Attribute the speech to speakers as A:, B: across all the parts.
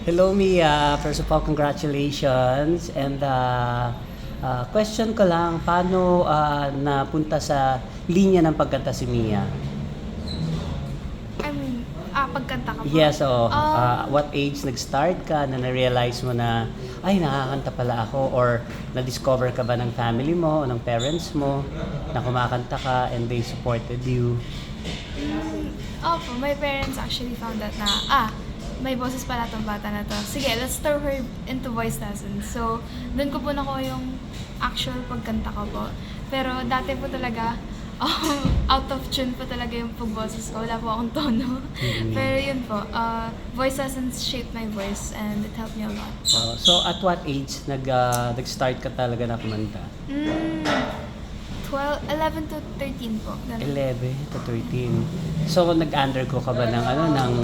A: Hello Mia, first of all congratulations and question ko lang, paano napunta sa linya ng pagkanta si Mia?
B: Pagkanta ka po?
A: Yes, what age nag-start ka na na-realize mo na ay nakakanta pala ako, or na-discover ka ba ng family mo o ng parents mo na kumakanta ka and they supported you?
B: Opo, my parents actually found that na, may boses pala tong bata na to. Sige, let's throw her into voice lessons. So, doon ko po nakuha yung actual pagkanta ko po. Pero dati po talaga, out of tune po talaga yung pagboses ko. Wala po akong tono. Pero yun po, voice lessons shaped my voice and it helped me a lot.
A: So at what age nag-start ka talaga na kumanta?
B: 11 to 13 po. Ganun.
A: 11 to 13. So nag-undergo ka ba ng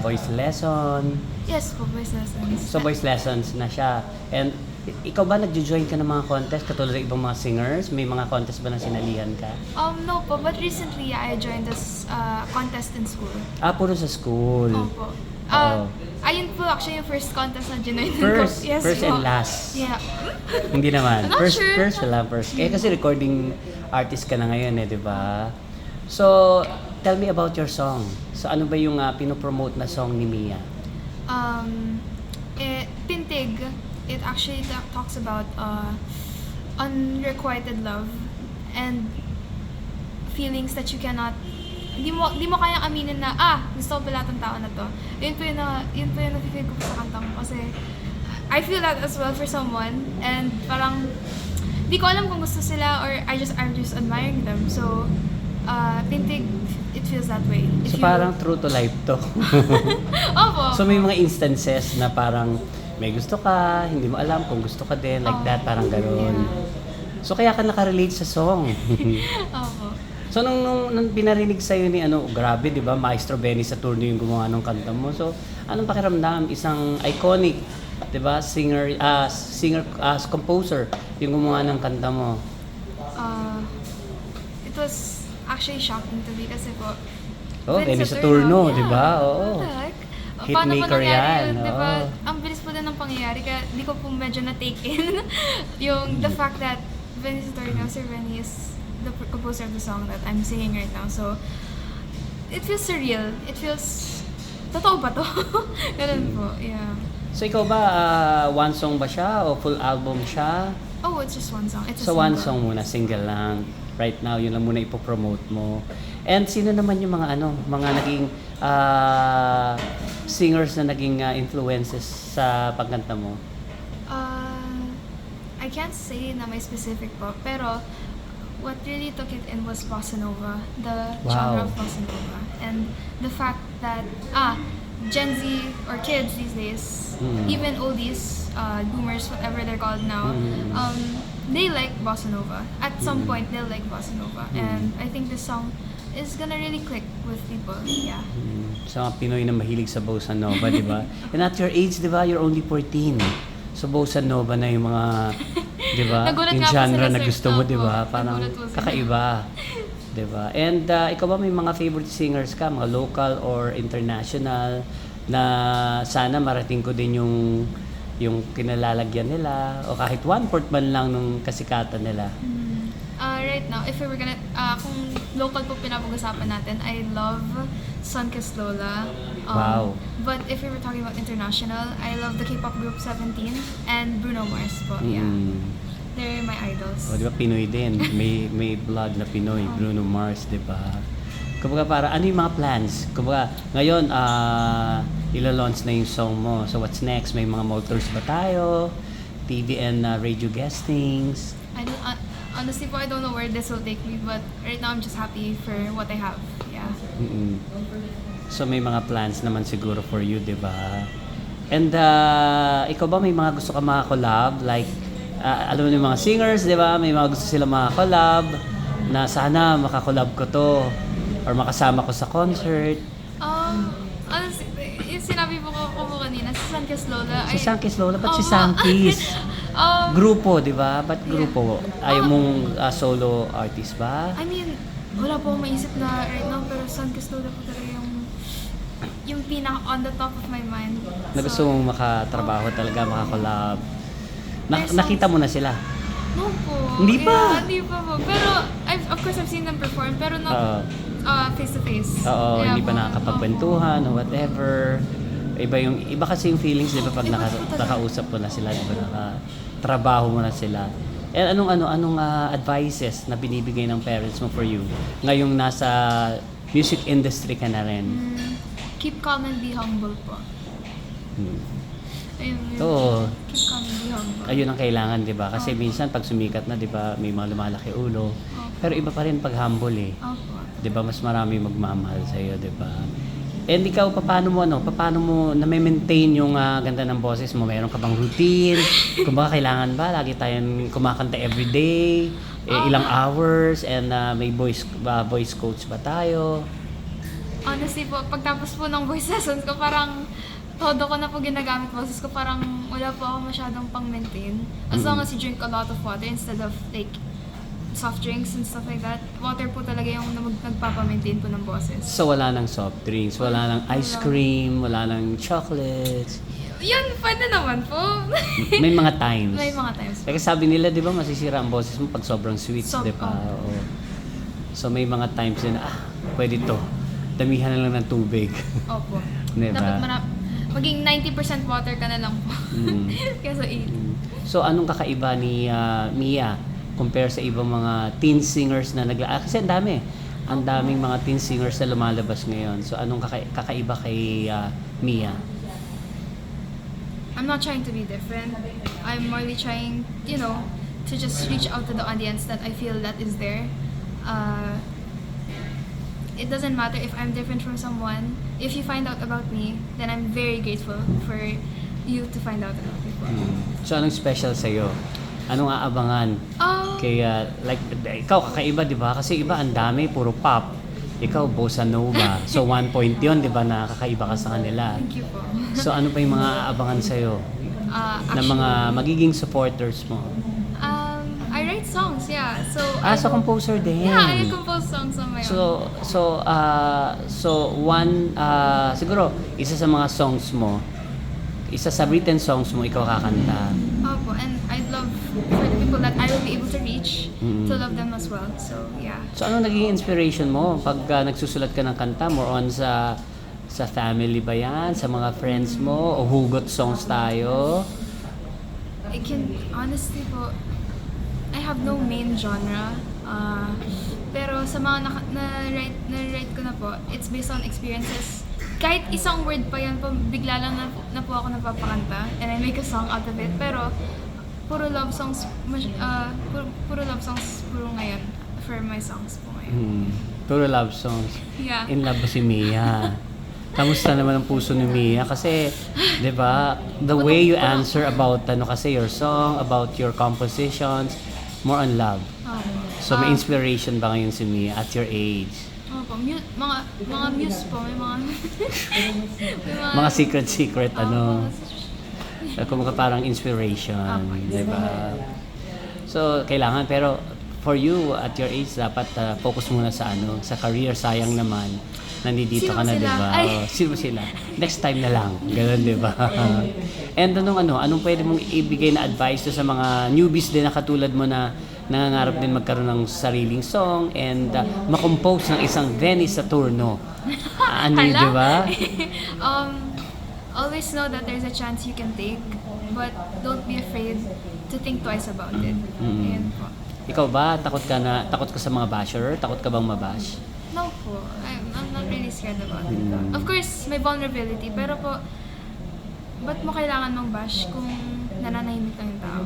A: voice lesson?
B: Yes po, voice lessons.
A: So voice lessons na siya. And ikaw ba nagjo-join ka ng mga contest katulad ng ibang mga singers? May mga contest ba na sinalihan ka?
B: No po, but recently I joined this contest in school.
A: Puro sa school.
B: Opo. Ayun po actually yung first contest na ginoin ko.
A: First,
B: Yes
A: first
B: po.
A: and last.
B: Yeah.
A: Hindi naman.
B: I'm not
A: First,
B: sure.
A: first lang, first. Kasi recording artist ka na ngayon di ba? So, tell me about your song. So, ano ba yung pinopromote na song ni Mia?
B: Pintig, it actually talks about unrequited love and feelings that you cannot di mo kayang aminin na gusto ko pala tong tao na to. Yun po yung nafe-feel ko sa kanta ko kasi I feel that as well for someone and parang di ko alam kung gusto sila or I'm just admiring them. So Pintig, it feels that way.
A: So, parang true to life to.
B: Opo.
A: So, may mga instances na parang may gusto ka, hindi mo alam kung gusto ka din, like that, parang gano'n. So, kaya ka nakarelate sa song.
B: Opo.
A: So, nung pinarinig sa'yo ni, grabe, di ba, Maestro Benny Saturno yung gumawa ng kanta mo. So, anong pakiramdam? Isang iconic, di ba, composer, yung gumawa ng kanta mo.
B: It was actually shocking to me kasi po,
A: Benny Saturno, di ba?
B: What the heck? Paano po
A: Hitmaker
B: nangyari
A: yan.
B: yun, di ba? Ang bilis po din ng pangyayari, kaya di ko po medyo na-take in yung the fact that Benny Saturno, Sir Benny is the composer of the song that I'm singing right now. So, it feels surreal. It feels, totoo ba to? Ganun po, yeah.
A: So, ikaw ba, one song ba siya o full album siya?
B: Oh, it's just one song. It's a
A: So, one
B: single.
A: song muna, single lang. Right now, yun lang muna ipopromote mo. And sino naman yung mga naging singers na naging influences sa pagkanta mo?
B: I can't say na may specific po, pero what really took it in was bossa nova, the genre of bossa nova. And the fact that, Gen Z or kids these days, even oldies, boomers, whatever they're called now, they like bossa nova. At some point, they'll like bossa nova. And I think this song is gonna really click with people. Yeah.
A: Sa mga Pinoy na mahilig sa bossa nova, di ba? And at your age, di ba, you're only 14. So, bossa nova na yung mga, di ba?
B: Nagulat
A: Yung
B: nga po
A: genre
B: sila,
A: na
B: sir.
A: gusto mo, di ba?
B: Opo,
A: Parang
B: nagulat po sila.
A: kakaiba. Di ba? And ikaw ba may mga favorite singers ka, mga local or international, na sana marating ko din yung kinalalagyan nila o kahit 1/4 man lang nung kasikatan nila.
B: Right now, if we were gonna, kung local po pinapag-usapan natin, I love Sunkissed Lola.
A: Wow.
B: But if we were talking about international, I love the K-pop group 17 and Bruno Mars po. Yeah. They're my idols.
A: O, di ba, Pinoy din. May blood na Pinoy, Bruno Mars, di ba? Kumbaga, para ano yung mga plans? Kumbaga, ngayon, ilo-launch na yung song mo. So, what's next? May mga motors ba tayo? TV and radio guestings?
B: Honestly po, I don't know where this will take me, but right now I'm just happy for what I have. Yeah.
A: So, may mga plans naman siguro for you, di ba? And, ikaw ba may mga gusto ka mga collab? Like, alam mo yung mga singers, di ba? May mga gusto sila mga collab na sana makakollab ko to or makasama ko sa concert.
B: Honestly, yung sinabi po ko kanina, si Sunkissed Lola.
A: Si Sunkissed Lola, ba't si Sunkissed? Grupo, di ba? Ba't grupo? Ayaw mong solo artist ba?
B: I mean, wala po akong maisip na right now, pero Sunkissed Lola po talaga yung yung on the top of my mind.
A: Na gusto mong makatrabaho talaga, makakolab.
B: There's
A: Nakita mo na sila?
B: No po.
A: Hindi pa?
B: Yeah, hindi pa po. Pero, of course, I've seen them perform, pero not face to face.
A: Oo,
B: Yeah
A: hindi pa
B: po.
A: nakakapagkwentuhan o whatever. Iba kasi yung feelings, di ba, pag
B: Iba po talaga.
A: nakausap mo na sila, di ba, nakatrabaho mo na sila. And anong advices na binibigay ng parents mo for you ngayong nasa music industry ka na rin?
B: Keep calm and be humble po.
A: Hmm.
B: Ayun, yun.
A: Oo.
B: Keep calm and be humble.
A: Ayun ang kailangan, di ba? Kasi minsan pag sumikat na, di ba, may mga lumalaki ulo. Pero iba pa rin pag humble eh.
B: Opo.
A: Di ba, mas marami magmamahal sa iyo, di ba? And ikaw, paano mo na-maintain yung ganda ng boses mo? Meron ka bang routine? Kung baka kailangan ba, lagi tayong kumakanta everyday? Ilang hours? And may voice coach ba tayo?
B: Honestly po, pagtapos po ng voice lessons ko, parang todo ko na po ginagamit boses ko, parang wala po ako masyadong pang-maintain. As long as you drink a lot of water instead of like soft drinks and stuff like that. Water po talaga yung nagpapamaintain po ng boses.
A: So wala nang soft drinks, wala nang ice cream, wala nang chocolates.
B: Yun, pwede naman po.
A: May mga times.
B: May mga times.
A: Kasi sabi nila, di ba, masisira ang boses mo pag sobrang sweets, di ba? Oo. So may mga times din, pwede to. Damihan na lang ng tubig.
B: Opo.
A: Di ba?
B: Dapat maging 90% water ka na lang po. Kesa 80.
A: So anong kakaiba ni Mia compare sa ibang mga teen singers na kasi ang dami. Ang daming mga teen singers na lumalabas ngayon. So anong kakaiba kay Mia?
B: I'm not trying to be different. I'm merely trying, to just reach out to the audience that I feel that is there. It doesn't matter if I'm different from someone. If you find out about me, then I'm very grateful for you to find out about me.
A: So anong special sa'yo? Anong aabangan? Kaya, ikaw kakaiba, di ba? Kasi iba, ang dami, puro pop. Ikaw, bossa nova. So, 1 point yun, di ba, na kakaiba ka sa kanila.
B: Thank you po.
A: So, ano pa yung mga aabangan sa'yo? Na mga magiging supporters mo?
B: I write songs, yeah. So,
A: So composer din.
B: Yeah, I compose songs on my own.
A: Siguro, isa sa mga songs mo, isa sa written songs mo, ikaw kakanta.
B: Opo, and I'd love for the people that I will be able to reach to love them as well. So, yeah.
A: So, ano naging inspiration mo pag nagsusulat ka ng kanta? More on sa family ba yan? Sa mga friends mo? O hugot songs tayo?
B: Honestly po, I have no main genre. Pero sa mga na-write ko na po, it's based on experiences. Kahit isang word pa yan po, bigla lang na po ako napapakanta and I make a song out of it. Pero puro love songs, puro love songs puro ngayon for my songs po ngayon.
A: Puro love songs.
B: Yeah.
A: In love ba si Mia? Kamusta naman ang puso ni Mia? Kasi, di ba, the way you answer about your song, about your compositions, more on love. So, may inspiration ba ngayon si Mia at your age?
B: Opo, mga muse po, may mga
A: Mga secret, kung parang inspiration, di ba? So, kailangan, pero for you, at your age, dapat focus muna sa career. Sayang naman, nandito ka na, di ba? Sino sila? Next time na lang. Ganun, di ba? And anong pwede mong ibigay na advice sa mga newbies din na katulad mo na nangangarap din magkaroon ng sariling song and makompose ng isang Venice Saturno. Yun, di ba?
B: Always know that there's a chance you can take, but don't be afraid to think twice about it. Ayan po.
A: Ikaw ba, takot ka sa mga basher? Takot ka bang mabash?
B: No po. I'm not really scared about it. Of course, may vulnerability, pero po, ba't mo kailangan mong bash kung nananahimik lang yung tao?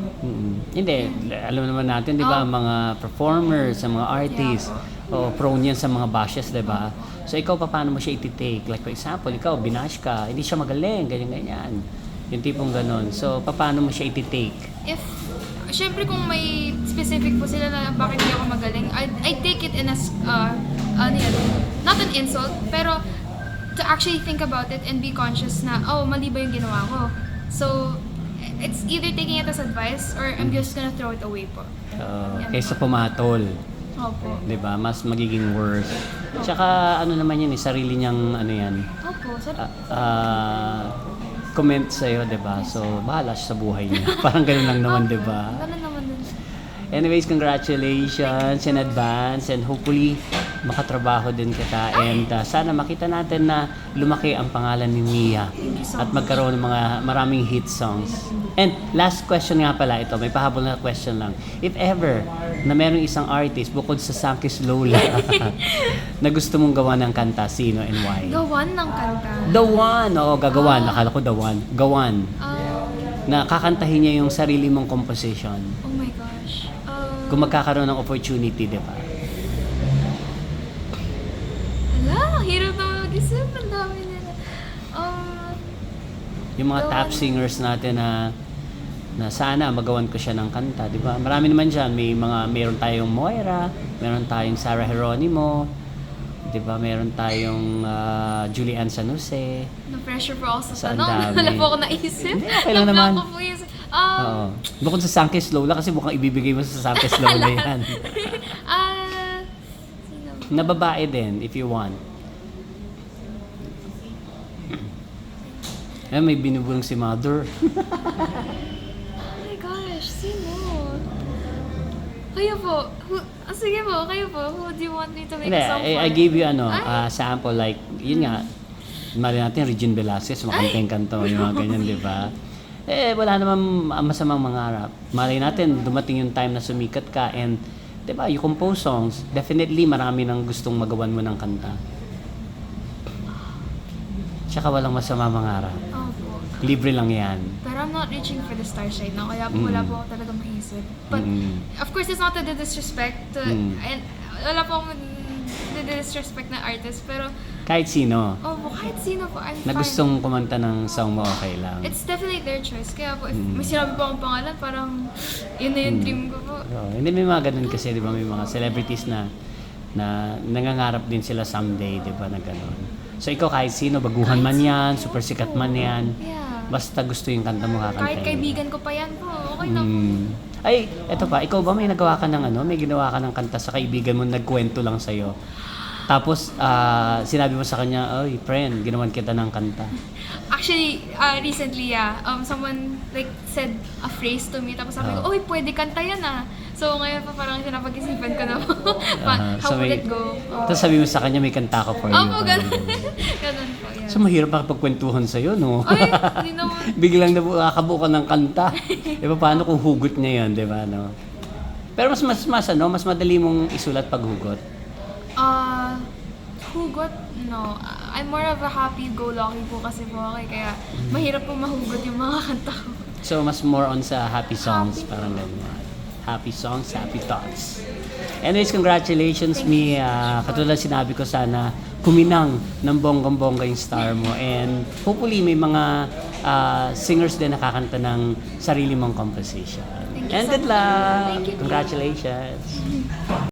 A: Hindi, alam naman natin, di ba, mga performers, sa mga artists, prone yan sa mga bashes, di ba? So, ikaw, paano mo siya iti-take? Like, for example, ikaw, binash ka, hindi siya magaling, ganyan. Yung tipong ganon. So, paano mo siya iti-take?
B: Siyempre, kung may specific po sila na bakit hindi ako magaling, I'd take it in as, not an insult, pero to actually think about it and be conscious na, mali ba yung ginawa ko? So, it's either taking it as advice or I'm just gonna throw it away po.
A: Kaysa pumatol.
B: Opo.
A: 'Di ba? Mas magiging worse. Tsaka ano naman yan, sarili niyang ano yan,
B: Opo.
A: comment sa'yo, 'di ba? So, bahala siya sa buhay niya. Parang gano'n lang naman, 'di ba?
B: Ganun naman din.
A: Anyways, congratulations in advance and hopefully makatrabaho din kita and sana makita natin na lumaki ang pangalan ni Mia at magkaroon ng mga maraming hit songs. And last question nga pala ito, may pahabol na question lang. If ever na merong isang artist bukod sa Sankis Lola na gusto mong gawa ng kanta, sino and why?
B: Gawan ng kanta.
A: The one! Oo, gagawan. Nakala ko the one. Gawan. Na kakantahin niya yung sarili mong composition.
B: Oh my gosh.
A: Kung magkakaroon ng opportunity, di ba?
B: Ala, hirap na mag-isip. Ang dami nila.
A: Yung mga top singers natin na sana magawan ko siya ng kanta, di ba? Marami naman diyan, meron tayong Moira, meron tayong Sarah Geronimo, di ba? Meron tayong Julian San Jose.
B: Na-pressure po ako sa
A: Saan
B: tanong.
A: dami?
B: Wala po ako naisip.
A: Hindi, okay lang naman.
B: Na-block ko po yung...
A: Oo. Bukod sa Sankis Lola kasi mukhang ibibigay mo sa Sankis Lola yan.
B: Sino?
A: Na babae din, if you want. May binubulong si Mother.
B: Oh my gosh, sino? Kayo po. Sige po, kayo po. Who do you want me to make
A: Hindi,
B: a song for?
A: I gave you
B: Ay.
A: sample like, yun nga, mali natin, Regine Velasquez, makanteng kanto, yung mga ganyan, di ba? Wala namang masamang mangarap. Malay natin, dumating yung time na sumikat ka and, di ba, you compose songs, definitely marami nang gustong magawan mo ng kanta. Tsaka walang masama mangarap.
B: Opo.
A: Libre lang yan.
B: Pero I'm not reaching for the star shade na, kaya po wala po ako talaga maisip. But, of course, it's not to the disrespect to, and wala po akong disrespect na artist, pero,
A: Kahit sino,
B: kahit sino po, I'm
A: na
B: fine.
A: gustong kumanta ng song mo, okay lang.
B: It's definitely their choice. Kaya po, if may sinabi po akong pangalan, parang yun na yung dream ko po.
A: Hindi, may mga ganun kasi, di ba, may mga celebrities na nangangarap din sila someday, di ba, na ganun. So ikaw kahit sino, baguhan man yan, super sikat man yan,
B: Yeah.
A: basta gusto yung kanta mo kakantahin.
B: Kahit kaibigan ko pa yan po, okay na po.
A: Ay, eto pa, ikaw ba may nagawa ka ng may ginawa ka ng kanta sa kaibigan mo, nagkwento lang sa'yo. Tapos, sinabi mo sa kanya, oy, friend, ginawan kita ng kanta.
B: Actually, recently, someone like said a phrase to me, tapos sabi ko, oy, pwede kanta yan ah. So ngayon pa parang sinapag-isipan ko na po. How will it go?
A: Tapos sabi mo sa kanya, may kanta ko for you.
B: Opo, ganun. Ganun po, yeah.
A: So mahirap makapagkwentuhan sa'yo, no?
B: Ay, hindi naman.
A: Biglang nakakabuo ka ng kanta. Paano kung hugot niya yun, di ba, no? Pero mas madali mong isulat pag hugot.
B: Hugot? No. I'm more of a happy-go-lucky po kasi po ako. Kaya mahirap po mahugot yung mga kanta ko.
A: So, mas more on sa happy songs,
B: Happy.
A: parang ganyan. Happy songs, happy thoughts. Anyways, congratulations, Mia. Katulad sinabi ko, sana kuminang ng bonggang-bongga yung star mo. And hopefully, may mga singers din nakakanta ng sarili mong composition.
B: Thank you
A: And
B: so
A: good luck!
B: Thank you.
A: Congratulations!